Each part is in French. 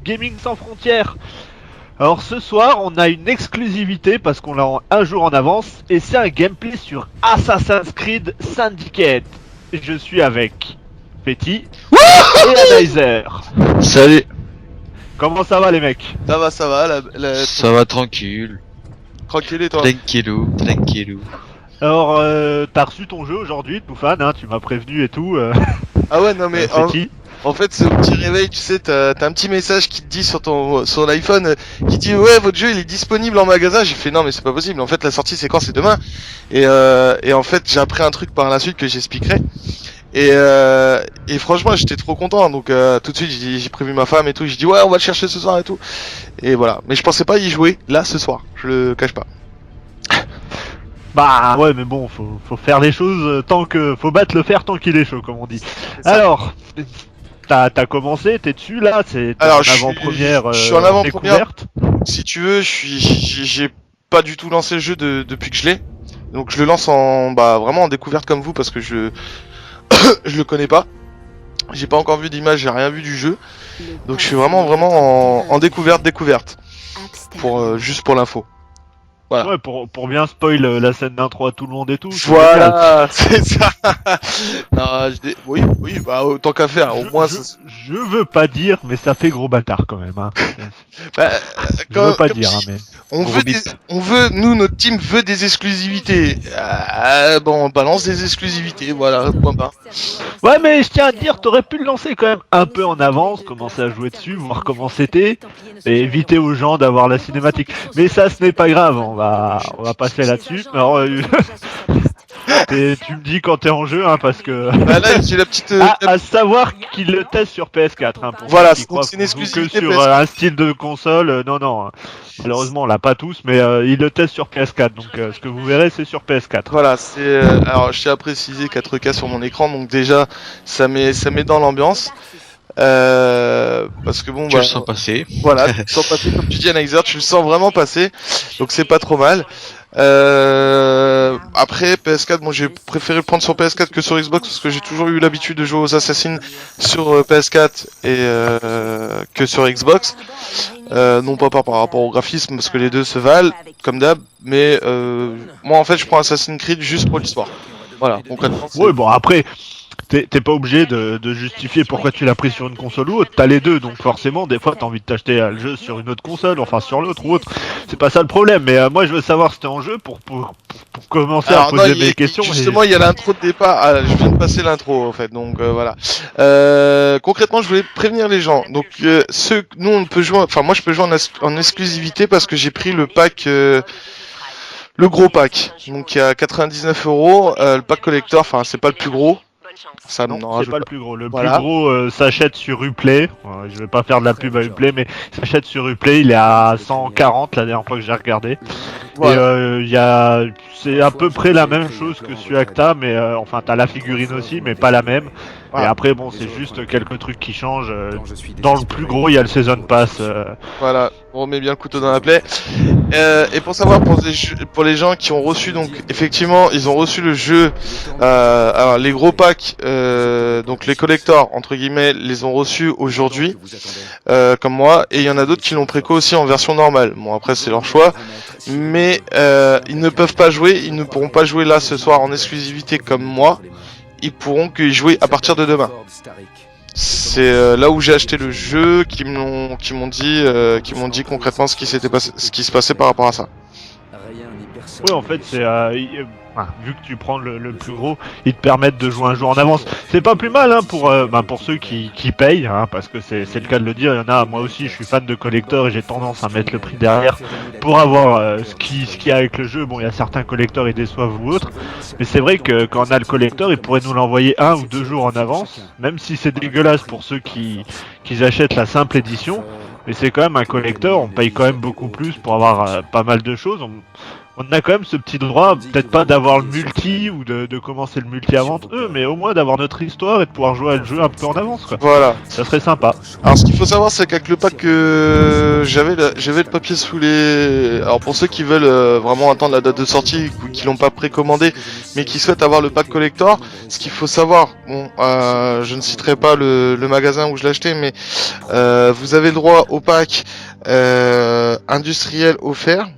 Gaming sans frontières. Alors ce soir, on a une exclusivité parce qu'on l'a un jour en avance et c'est un gameplay sur Assassin's Creed Syndicate. Je suis avec Petit et Anizer. Salut. Comment ça va les mecs? Ça va, Ça va tranquille. tranquille et toi? Tranquillou. Alors, t'as reçu ton jeu aujourd'hui, tout fan, hein, tu m'as prévenu et tout. Ah ouais, non mais Petit. en fait, ce petit réveil, tu sais, t'as un petit message qui te dit sur l'iPhone, qui dit ouais, votre jeu il est disponible en magasin. J'ai fait non mais c'est pas possible. En fait, la sortie c'est quand? C'est demain. Et en fait, j'ai appris un truc par la suite que j'expliquerai. Et franchement, j'étais trop content. Donc tout de suite, j'ai prévu ma femme et tout. J'ai dit ouais, on va le chercher ce soir et tout. Et voilà. Mais je pensais pas y jouer là ce soir. Je le cache pas. Bah ouais, mais bon, faut faire les choses tant que... Faut battre le fer tant qu'il est chaud, comme on dit. Alors, t'as commencé, t'es dessus là, c'est en avant-première. Je suis en avant-première. Découverte. Si tu veux, j'ai pas du tout lancé le jeu depuis que je l'ai. Donc je le lance vraiment en découverte comme vous parce que je le connais pas. J'ai pas encore vu d'image, j'ai rien vu du jeu. Donc je suis vraiment en découverte pour juste pour l'info. Voilà. Ouais, pour bien spoil la scène d'intro à tout le monde et tout. Voilà, c'est ça. Non, oui, bah autant qu'à faire, au moins. Je veux pas dire, mais ça fait gros bâtard quand même. Hein. Bah, je veux pas dire, hein, mais. Nous, notre team veut des exclusivités. Bon, on balance des exclusivités, voilà, point barre. Ouais, mais je tiens à te dire, t'aurais pu le lancer quand même un peu en avance, commencer à jouer dessus, voir comment c'était, et éviter aux gens d'avoir la cinématique. Mais ça, ce n'est pas grave, on va passer là-dessus. Alors, tu me dis quand t'es en jeu, hein, parce que. Bah là, j'ai la petite. À savoir qu'il le teste sur PS4, hein, pour voilà, ceux qui croient c'est une qu'on joue que exclusivité sur PS4. un style de console. Non, malheureusement, on l'a pas tous, mais il le teste sur PS4. Donc, ce que vous verrez, c'est sur PS4. Voilà, c'est. Alors, je tiens à préciser 4K sur mon écran, donc déjà, ça met dans l'ambiance. Parce que bon, Tu le sens passer. Voilà, tu le sens passer comme tu dis, Anizer, tu le sens vraiment passer, donc c'est pas trop mal. Après PS4, bon, j'ai préféré le prendre sur PS4 que sur Xbox parce que j'ai toujours eu l'habitude de jouer aux Assassins sur PS4 et que sur Xbox. Non pas par rapport au graphisme parce que les deux se valent comme d'hab, mais moi en fait je prends Assassin's Creed juste pour l'histoire. Voilà, concrètement. Ouais, bon après. T'es pas obligé de justifier pourquoi tu l'as pris sur une console ou autre, t'as les deux, donc forcément des fois t'as envie de t'acheter le jeu sur une autre console, enfin sur l'autre ou autre, c'est pas ça le problème, mais moi je veux savoir si t'es en jeu pour commencer à poser mes questions. Justement, il y a l'intro de départ, je viens de passer l'intro en fait, donc voilà. Concrètement, je voulais prévenir les gens, donc nous on peut jouer, enfin moi je peux jouer en exclusivité parce que j'ai pris le pack... le gros pack, donc il y a 99 €, le pack collector, enfin c'est pas le plus gros. Ça, non, non, c'est pas le plus gros. Le voilà. plus gros s'achète sur Uplay. Je vais pas faire de la pub à Uplay, mais s'achète sur Uplay. Il est à 140 la dernière fois que j'ai regardé. Voilà. Et c'est à peu près la même chose que sur Acta, mais enfin t'as la figurine aussi, mais pas la même. Voilà. Et après bon, c'est juste quelques trucs qui changent. Dans le plus gros, il y a le Season Pass. Voilà, on remet bien le couteau dans la plaie. Et pour savoir pour les gens qui ont reçu, donc effectivement, ils ont reçu le jeu. Alors les gros packs, donc les collectors entre guillemets, les ont reçus aujourd'hui, comme moi. Et il y en a d'autres qui l'ont préco aussi en version normale. Bon après c'est leur choix, mais ils ne peuvent pas jouer, ils ne pourront pas jouer là ce soir en exclusivité comme moi. Ils pourront que y jouer à partir de demain. C'est là où j'ai acheté le jeu qui m'ont dit concrètement ce qui se passait par rapport à ça. Oui, en fait, c'est vu que tu prends le plus gros, ils te permettent de jouer un jour en avance. C'est pas plus mal hein, pour ceux qui payent, hein, parce que c'est le cas de le dire. Il y en a, moi aussi, je suis fan de collector et j'ai tendance à mettre le prix derrière pour avoir ce qu'il y a avec le jeu. Bon, il y a certains collectors ils déçoivent ou autres, mais c'est vrai que quand on a le collector, ils pourraient nous l'envoyer 1 ou 2 jours en avance, même si c'est dégueulasse pour ceux qui achètent la simple édition. Mais c'est quand même un collector, on paye quand même beaucoup plus pour avoir pas mal de choses. on a quand même ce petit droit, peut-être pas d'avoir le multi ou de commencer le multi avant eux, mais au moins d'avoir notre histoire et de pouvoir jouer à le jeu un peu en avance, quoi. Voilà. Ça serait sympa. Alors ce qu'il faut savoir c'est qu'avec le pack j'avais le papier sous les... Alors pour ceux qui veulent vraiment attendre la date de sortie ou qui l'ont pas précommandé mais qui souhaitent avoir le pack collector, ce qu'il faut savoir, bon je ne citerai pas le magasin où je l'ai acheté, mais vous avez le droit au pack industriel offert,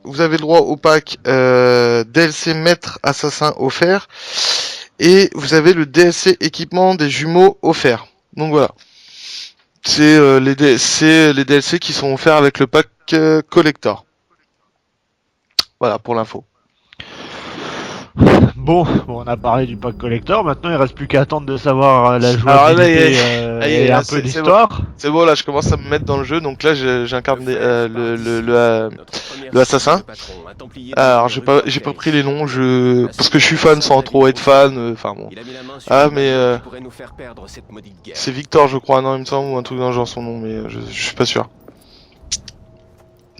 vous avez le droit au pack DLC maître assassin offert, et vous avez le DLC équipement des jumeaux offert. Donc voilà. C'est les DLC qui sont offerts avec le pack collector. Voilà pour l'info. Bon, on a parlé du pack collector, maintenant il reste plus qu'à attendre de savoir la jouabilité et un peu l'histoire. Bon. C'est bon, là je commence à me mettre dans le jeu, donc là j'incarne le assassin. Alors j'ai pas pris les noms, parce que je suis fan sans trop être fan, enfin bon. Ah mais c'est Victor je crois, non il me semble, ou un truc dans le genre son nom, mais je suis pas sûr.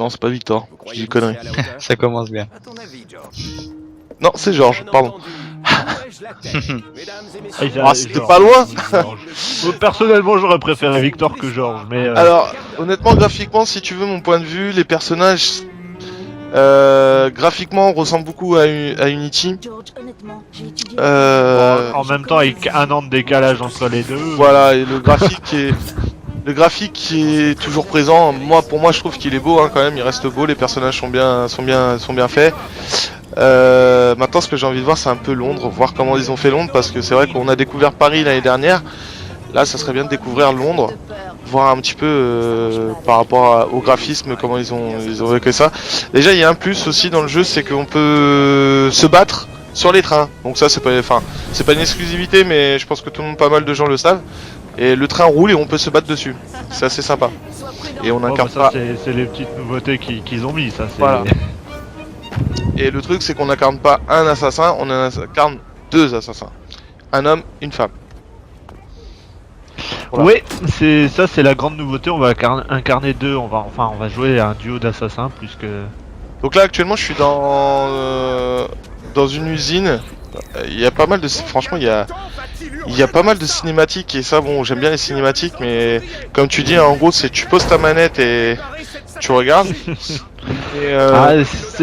Non c'est pas Victor, je dis une connerie. Ça commence bien. Non, c'est Georges, pardon. Ah, c'était pas loin. Personnellement, j'aurais préféré Victor que Georges, mais... Alors, honnêtement, graphiquement, si tu veux mon point de vue, les personnages, graphiquement, ressemblent beaucoup à Unity. En même temps, avec un an de décalage entre les deux... Voilà, et le graphique est toujours présent. Pour moi, je trouve qu'il est beau, hein, quand même. Il reste beau. Les personnages sont bien faits. Maintenant, ce que j'ai envie de voir, c'est un peu Londres, voir comment ils ont fait Londres, parce que c'est vrai qu'on a découvert Paris l'année dernière. Là, ça serait bien de découvrir Londres, voir un petit peu par rapport au graphisme, comment ils ont vécu ça. Déjà, il y a un plus aussi dans le jeu, c'est qu'on peut se battre sur les trains. Donc ça, c'est pas une exclusivité, mais je pense que pas mal de gens le savent. Et le train roule et on peut se battre dessus. C'est assez sympa. Et on incarne ça, c'est les petites nouveautés qu'ils ont mis, ça. Voilà. Et le truc, c'est qu'on n'incarne pas un assassin, on incarne deux assassins. Un homme, une femme. Voilà. Oui, c'est la grande nouveauté, on va incarner deux, on va jouer un duo d'assassins plus que... Donc là, actuellement, je suis dans une usine. Il y a pas mal de... Franchement, il y a pas mal de cinématiques, et ça, bon, j'aime bien les cinématiques, mais comme tu dis, en gros, c'est tu poses ta manette et tu regardes.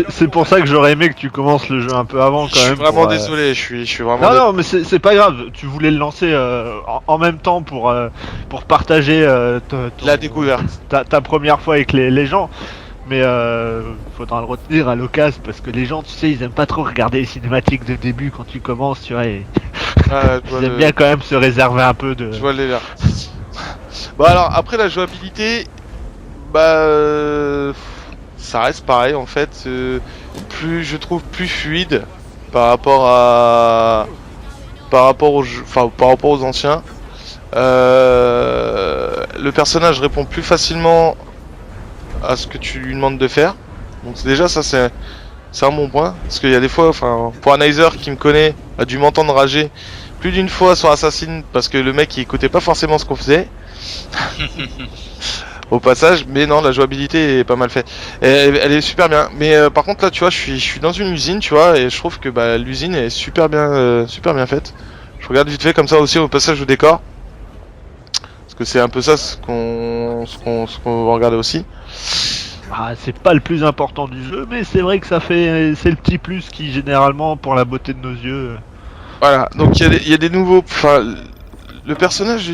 C'est pour ça que j'aurais aimé que tu commences le jeu un peu avant quand même. Je suis vraiment désolé, je suis vraiment... Non, mais c'est pas grave, tu voulais le lancer en même temps pour partager la découverte. Ta première fois avec les gens. Mais faudra le retenir à l'occasion parce que les gens, tu sais, ils aiment pas trop regarder les cinématiques de début quand tu commences, tu vois. Ils aiment bien quand même se réserver un peu de... Je vois les là. Bon alors, après la jouabilité, ça reste pareil en fait, je trouve plus fluide par rapport aux anciens. Le personnage répond plus facilement à ce que tu lui demandes de faire. Donc déjà ça c'est un bon point, parce qu'il y a des fois, pour un Nizer qui me connaît, a dû m'entendre rager plus d'une fois sur Assassin parce que le mec il écoutait pas forcément ce qu'on faisait. Au passage, mais non, la jouabilité est pas mal faite. Elle est super bien. Mais par contre là, tu vois, je suis dans une usine, tu vois, et je trouve que l'usine est super bien faite. Je regarde vite fait comme ça aussi au passage au décor, parce que c'est un peu ça ce qu'on va regarder aussi. C'est pas le plus important du jeu, mais c'est vrai que c'est le petit plus qui généralement pour la beauté de nos yeux. Voilà, donc il y a des nouveaux. Le personnage,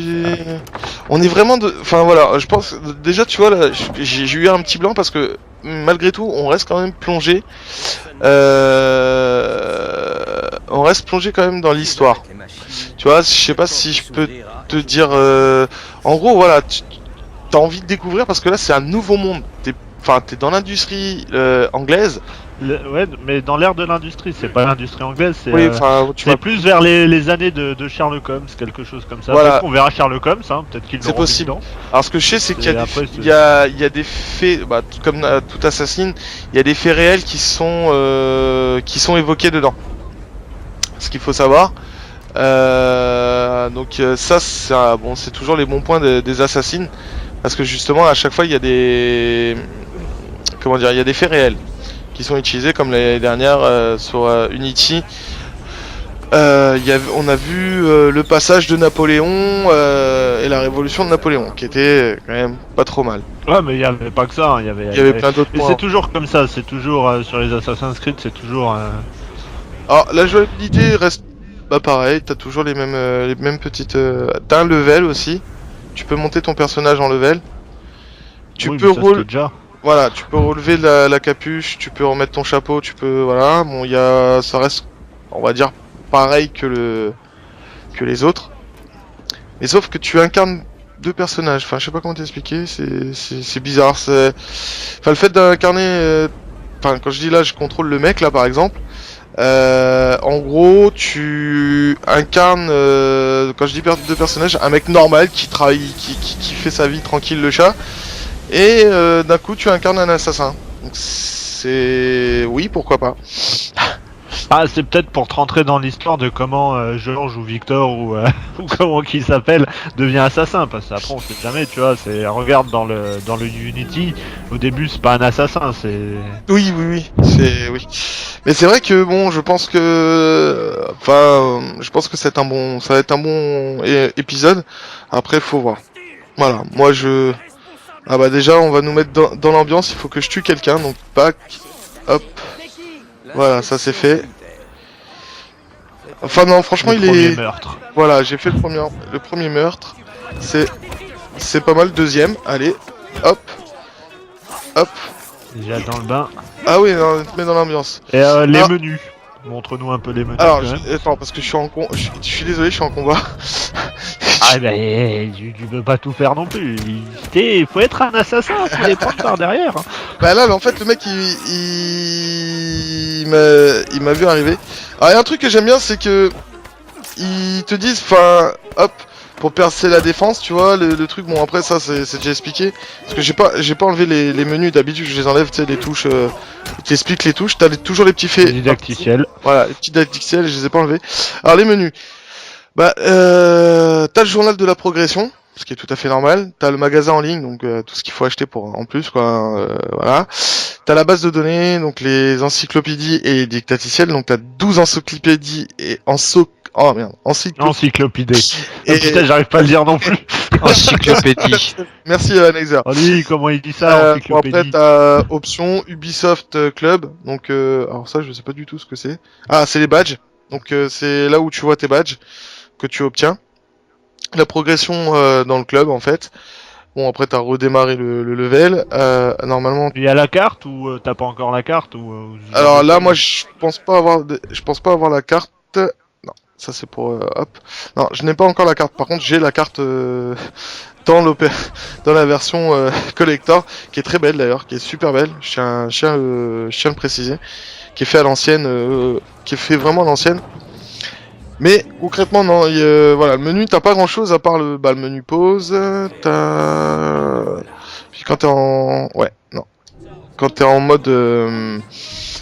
on est vraiment voilà, je pense déjà, tu vois là, j'ai eu un petit blanc parce que malgré tout, on reste quand même plongé. On reste plongé quand même dans l'histoire. Tu vois, je sais pas si je peux te dire. En gros, voilà, t'as envie de découvrir parce que là, c'est un nouveau monde. T'es dans l'industrie anglaise. Ouais, mais dans l'ère de l'industrie, c'est pas l'industrie anglaise, c'est plus vers les années de Sherlock Holmes, quelque chose comme ça. Voilà. On verra Sherlock Holmes, hein, peut-être qu'il c'est possible. Alors ce que je sais, c'est qu'il y a des faits, comme tout Assassin, il y a des faits réels qui sont évoqués dedans. Ce qu'il faut savoir. Donc ça, c'est toujours les bons points des Assassins, parce que justement à chaque fois il y a des faits réels qui sont utilisés comme l'année dernière sur Unity. On a vu le passage de Napoléon et la révolution de Napoléon, qui était quand même pas trop mal. Ouais, mais il y avait pas que ça, hein, il y avait plein d'autres Et points. c'est toujours comme ça, c'est toujours sur les Assassin's Creed, c'est toujours. Alors la jouabilité reste pareil, t'as toujours les mêmes petites. T'as un level aussi. Tu peux monter ton personnage en level. Tu oui, peux mais ça, c'était déjà. Voilà, tu peux relever la capuche, tu peux remettre ton chapeau, tu peux voilà. Bon, ça reste, on va dire, pareil que les autres. Mais sauf que tu incarnes deux personnages. Enfin, je sais pas comment t'expliquer. C'est bizarre. Enfin, le fait d'incarner. Enfin, quand je dis là, je contrôle le mec là, par exemple. En gros, tu incarnes, quand je dis deux personnages, un mec normal qui travaille, qui fait sa vie tranquille, le chat, et d'un coup, tu incarnes un assassin. Donc c'est, oui, pourquoi pas. Ah, c'est peut-être pour te rentrer dans l'histoire de comment Georges ou Victor ou, ou comment qu'il s'appelle devient assassin, parce qu'après on sait jamais, tu vois, regarde dans le Unity, au début c'est pas un assassin, c'est... Oui, oui. Mais c'est vrai que bon, je pense que, enfin, ça va être un bon épisode. Après, faut voir. Voilà, moi ah bah déjà, on va nous mettre dans l'ambiance. Il faut que je tue quelqu'un, donc back, hop. Voilà, ça c'est fait. Enfin non, franchement, le premier meurtre. Voilà, j'ai fait le premier meurtre. C'est pas mal. Deuxième, allez, hop, hop. Déjà dans le bain. Ah oui, non, te mets dans l'ambiance. Et les menus. Montre-nous un peu les menus. Alors, attends, parce que je suis désolé, je suis en combat. Ah bah, tu peux pas tout faire non plus. Il faut être un assassin, faut les prendre par derrière. Bah là, en fait, le mec, il m'a vu arriver. Alors, il y a un truc que j'aime bien, c'est que ils te disent, enfin, hop, pour percer la défense, tu vois, le truc. Bon, après ça, c'est déjà expliqué. Parce que j'ai pas enlevé les menus. D'habitude, je les enlève, tu sais, les touches. Ils t'expliquent les touches. T'as toujours les petits faits. Didacticiels. Voilà, les petits didacticiels. Je les ai pas enlevés. Alors les menus. Bah, t'as le journal de la progression, ce qui est tout à fait normal. T'as le magasin en ligne, donc tout ce qu'il faut acheter pour en plus, quoi. Voilà. T'as la base de données, donc les encyclopédies et les didacticiels. Donc t'as 12 encyclopédies et encyclopédie. Et... Oh, putain, j'arrive pas à le dire non plus. Encyclopédie. Merci Nexer. Oh lui, comment il dit ça, encyclopédie. Bon, après t'as option Ubisoft Club. Donc alors ça, je sais pas du tout ce que c'est. Ah, c'est les badges. Donc c'est là où tu vois tes badges que tu obtiens. La progression dans le club en fait. Bon après t'as redémarré le level. Normalement. Il y a la carte ou t'as pas encore la carte ou alors là moi je pense pas avoir la carte. Non, ça c'est pour hop. Non, je n'ai pas encore la carte. Par contre j'ai la carte dans la version collector qui est très belle d'ailleurs, qui est super belle. Je tiens à le préciser, qui est fait à l'ancienne, qui est fait vraiment à l'ancienne. Mais concrètement non, voilà, le menu t'as pas grand chose à part le menu pause, puis quand t'es quand t'es en mode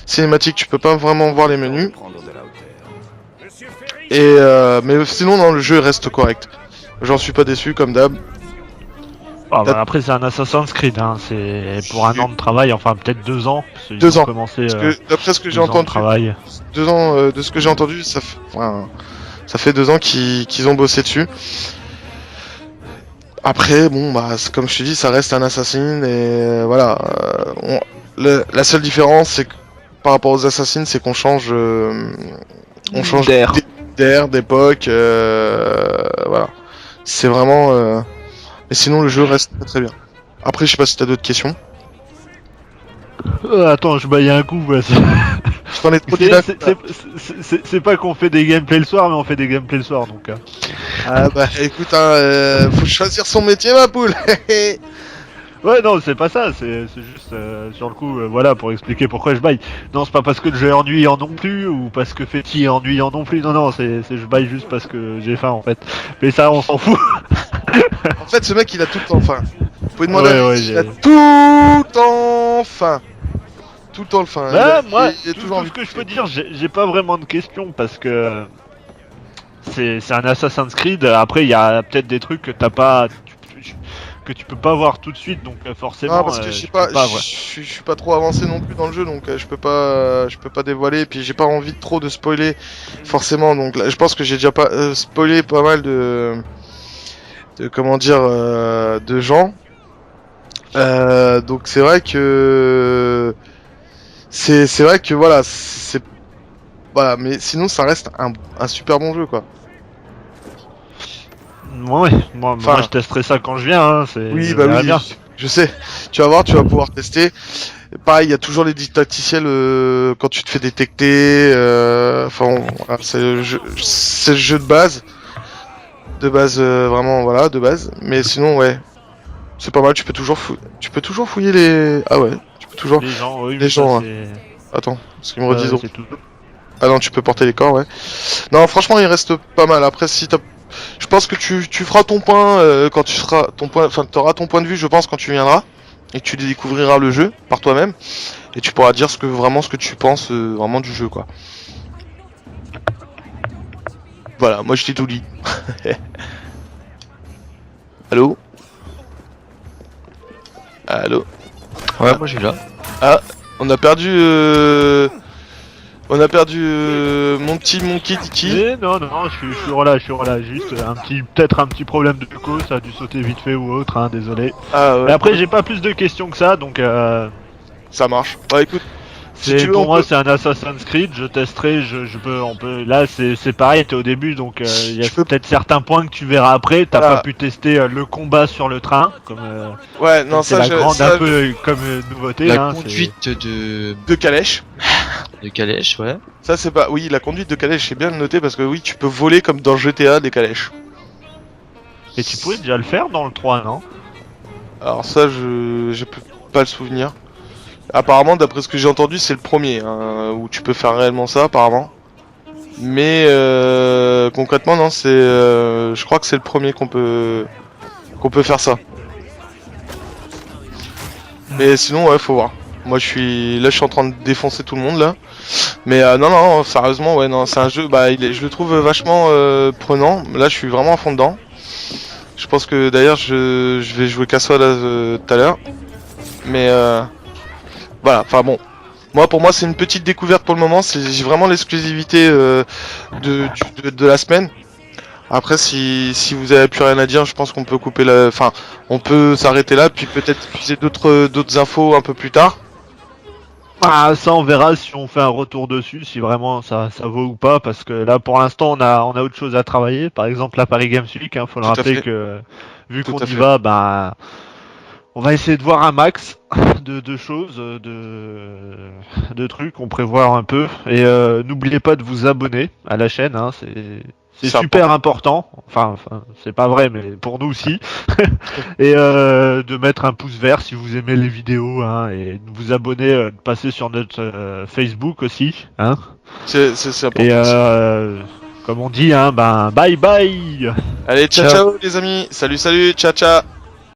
cinématique tu peux pas vraiment voir les menus. Et mais sinon non, le jeu reste correct. J'en suis pas déçu comme d'hab. Ah bah après c'est un Assassin's Creed, hein. C'est pour un an de travail, enfin peut-être 2 ans. 2 ans. Commencé, d'après ce que j'ai entendu, 2 ans de ce que j'ai entendu, ça fait 2 ans qu'ils ont bossé dessus. Après, bon, bah, comme je te dis, ça reste un Assassin et voilà. La seule différence, c'est que par rapport aux Assassins, c'est qu'on change, d'air, d'époque, voilà. C'est vraiment. Mais sinon, le jeu reste très, très bien. Après, je sais pas si t'as d'autres questions. Attends, je baille un coup. Bah, je t'en ai trop dit. C'est pas qu'on fait des gameplays le soir, mais on fait des gameplays le soir, donc. Ah bah écoute, faut choisir son métier, ma poule. Ouais, non, c'est pas ça, c'est juste sur le coup, voilà, pour expliquer pourquoi je baille. Non, c'est pas parce que le jeu est ennuyant non plus, ou parce que Fetty est ennuyant non plus, non, c'est je baille juste parce que j'ai faim en fait. Mais ça, on s'en fout. En fait, ce mec, il a tout le temps faim. Vous pouvez demander il a tout le temps faim. Tout le temps le faim. Bah, moi, tout ce que je peux dire, j'ai pas vraiment de questions parce que c'est un Assassin's Creed. Après, il y a peut-être des trucs que t'as pas. que tu peux pas voir tout de suite, donc forcément. Ah, parce que je sais tu pas, peux pas, je suis pas trop avancé non plus dans le jeu, donc je peux pas dévoiler. Et puis j'ai pas envie de trop de spoiler, forcément. Donc là, je pense que j'ai déjà pas spoilé pas mal de comment dire, de gens. Donc c'est vrai que c'est vrai que voilà, c'est voilà, mais sinon ça reste un super bon jeu quoi. Ouais, moi Enfin, je testerai ça quand je viens, hein, c'est. Oui, je bah verrai oui, bien. je sais. Tu vas voir, tu vas pouvoir tester. Pareil, il y a toujours les didacticiels quand tu te fais détecter. Enfin, voilà, c'est le jeu de base. De base, vraiment, voilà, de base. Mais sinon, ouais, c'est pas mal. Tu peux toujours fouiller les. Ah ouais, tu peux toujours. Les gens, oui, Les mais ça gens, hein. c'est. Attends, parce qu'ils me redisent. C'est tout. Ah non, tu peux porter les corps, ouais. Non, franchement, il reste pas mal. Après, si t'as. Je pense que tu feras ton point quand tu seras ton point. Enfin, t'auras ton point de vue, je pense, quand tu viendras. Et que tu découvriras le jeu par toi-même. Et tu pourras dire ce que tu penses vraiment du jeu, quoi. Voilà, moi je t'ai tout dit. Allô? Allô? Ouais, moi je suis là. Ah, on a perdu. On a perdu mon petit Monkey Tiki. Mais non, je suis relâche, juste peut-être un petit problème de co, ça a dû sauter vite fait ou autre, hein, désolé. Ah ouais. Mais après, j'ai pas plus de questions que ça, donc Ça marche. Bah écoute, si tu veux, pour on moi, peut- c'est un Assassin's Creed, je testerai, on peut. Là, c'est pareil, t'es au début, donc il y a Je peux- peut-être certains points que tu verras après. T'as Voilà. pas pu tester le combat sur le train, Ouais, non, c'est ça, la grande ça, un peu comme nouveauté. La hein, conduite de calèche. de calèche, ouais. Ça, c'est pas. Oui, la conduite de calèche, c'est bien de noter parce que oui, tu peux voler comme dans GTA des calèches. Et tu pouvais déjà le faire dans le 3, non? Alors, ça, je peux pas le souvenir. Apparemment, d'après ce que j'ai entendu, c'est le premier hein, où tu peux faire réellement ça, apparemment. Mais concrètement, non, c'est. Je crois que c'est le premier qu'on peut faire ça. Mais sinon, ouais, faut voir. Moi, je suis en train de défoncer tout le monde là. Mais non, sérieusement, ouais, non, c'est un jeu. Bah, je le trouve vachement prenant. Là, je suis vraiment à fond dedans. Je pense que d'ailleurs, je vais jouer qu'à ça là tout à l'heure. Mais voilà. Enfin bon. Moi, pour moi, c'est une petite découverte pour le moment. C'est vraiment l'exclusivité de la semaine. Après, si vous avez plus rien à dire, je pense qu'on peut couper la. Enfin, on peut s'arrêter là, puis peut-être puiser d'autres infos un peu plus tard. Ah, ça on verra si on fait un retour dessus, si vraiment ça vaut ou pas, parce que là pour l'instant on a autre chose à travailler. Par exemple la Paris Games Week, faut le Tout à rappeler fait. que vu Tout qu'on à y fait. va, ben on va essayer de voir un max de choses, de trucs, on prévoit un peu. Et n'oubliez pas de vous abonner à la chaîne, hein, c'est C'est super important. Enfin, c'est pas vrai, mais pour nous aussi. Et de mettre un pouce vert si vous aimez les vidéos, hein, et de vous abonner, de passer sur notre Facebook aussi, hein. C'est important. Et comme on dit, hein, ben bye bye. Allez, ciao Ciao. ciao les amis. Salut, ciao ciao.